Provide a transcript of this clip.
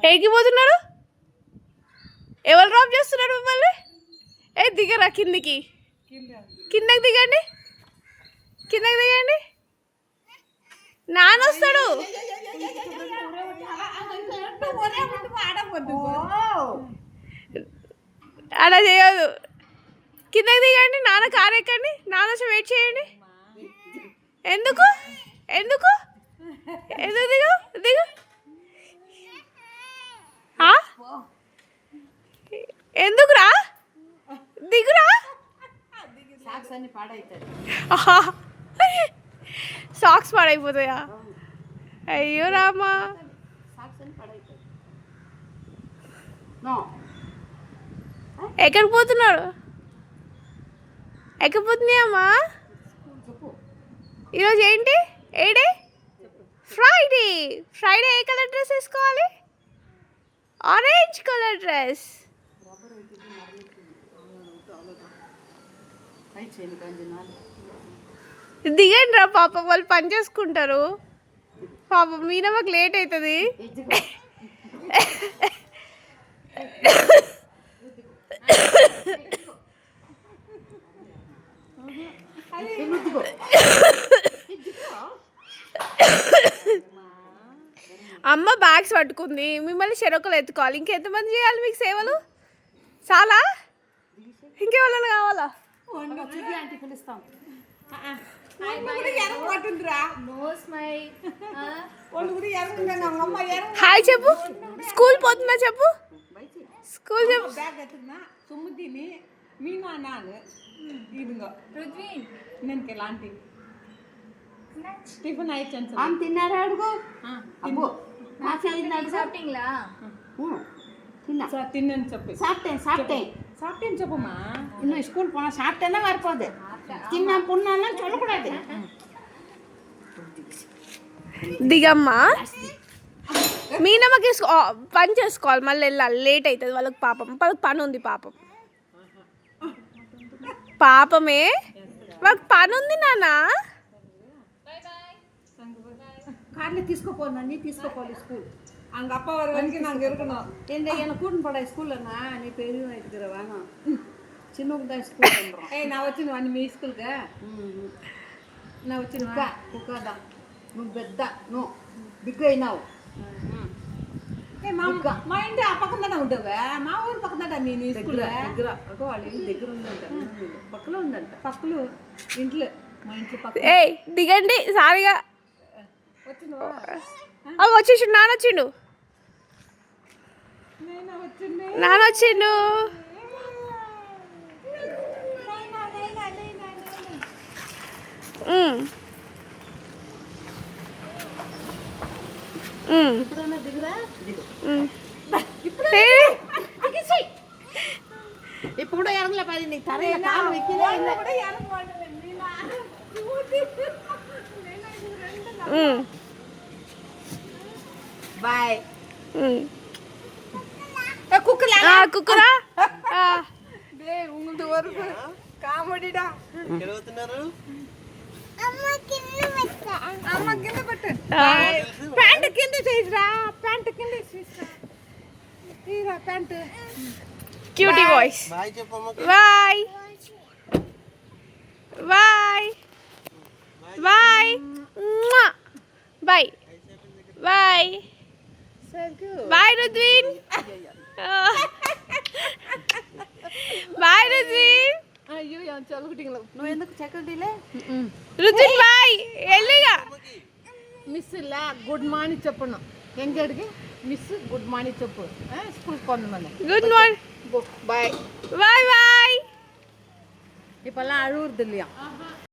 ఏకి పోతున్నారు? ఎవరు డ్రాప్ చేస్తున్నారు మిమ్మల్ని? ఏ దిగరా కిందికి, కిందకి దిగండి, కిందకి దిగండి. నాన్న వస్తాడు. అలా చేయదు. కిందకి దిగండి, నాన్న కారు ఎక్కండి, నాన్న వచ్చి వెయిట్ చేయండి. ఎందుకు ఎందుకు ఎందుకు దిగు దిగు. ఎందుకురా దిగురా. సాక్స్ పాడైపోతాయా? అయ్యో రామా. ఎక్కడికి పోతున్నాడు? ఎక్కడికి పోతున్నాయమ్మా? ఈరోజు ఏంటి? ఏ డే? ఫ్రైడే. ఫ్రైడే ఏ కలర్ డ్రెస్ వేసుకోవాలి? Orange colour dress. దిగండి రా పాపం, వాళ్ళు పని చేసుకుంటారు. పాపం మీన మాకు లేట్ అవుతుంది. అమ్మ బ్యాగ్స్ పట్టుకుంది, మిమ్మల్ని చెరొకలు ఎత్తుకోవాలి. ఇంకెంతమంది చేయాలి మీకు సేవలు? చాలా? ఇంకెవరైనా కావాలా? హాయ్ చెప్పు. స్కూల్ పోతున్నా చెప్పు. స్కూల్ చెప్పు. తిన్నారా అడుగు. తిన్నాను చెప్పి సాப்பிட்டேன் చెప్పుమా. இன்னும் ஸ்கூல் போனால் சாப்பிட்டேன்னா வரப்போகுது. తిన్నా పున్నానా చూడకూడదు. దిగమ్మా. మీనమ్మకి పని చేసుకోవాలి, మళ్ళీ వెళ్ళాలి, లేట్ అవుతుంది వాళ్ళకి. పాపం వాళ్ళకి పని ఉంది. పాపం పాపమే, వాళ్ళకి పని ఉంది నాన్న. కార్ல తీసుకోపోనా? நீ తీసుకోపోవాలి ஸ்கூல். அங்கே அப்பா வர வரைக்கும் நாங்கள் இருக்கணும். என்னை கூட்டின்னு போட ஸ்கூல்லண்ணா. நீ பெரிய இருக்கிற வேணாம், చిన్నకు தான் ஸ்கூல் பண்ணுறோம். நான் వచ్చిన మీ స్కూల్గా నా వచ్చిన కుక్కదా. నువ్వు పెద్ద, నువ్వు బిగ్ అయినావు. మా ఇంటి ఆ పక్కన ఉంటావా? మా ఊరు పక్కన నేను స్కూల్ దగ్గర వాళ్ళ ఇంటి దగ్గర ఉందంట. పక్కలో ఉందంట. పక్కలు ఇంట్లో, మా ఇంట్లో పక్కన. ఏ దిగండి సారిగా. అవి వచ్చేసిండు, నాన్న వచ్చిండు, నాన్న వచ్చిండు. ఇప్పుడు ఇరగలే పది నీకు తరగల కాలు వెక్కిలే. బాయ్. కుక్కరా உங்களுக்கு ஒரு కామెడీడా. అమ్మ కింద పెట్టు. ప్యాంట్ కింద చేసిరా, ప్యాంట్ కింద చేసిరా. తీరా pant. Cutie voice. Bye bye bye bye bye bye bye Rudwin. Bye Rudwin. అయ్యో చదువుకుంటా. నువ్వు ఎందుకు చక్కటిలే రుద్విన్ బాయ్. ఎల్లిగా మిస్ ఇలా గుడ్ మార్నింగ్ చెప్పను. ఎంగడికి మిస్ గుడ్ మార్నింగ్ చెప్పు. స్కూల్ కొంతమంది good morning bye bye bye. இப்பெல்லாம் அழுவுறது இல்லையா?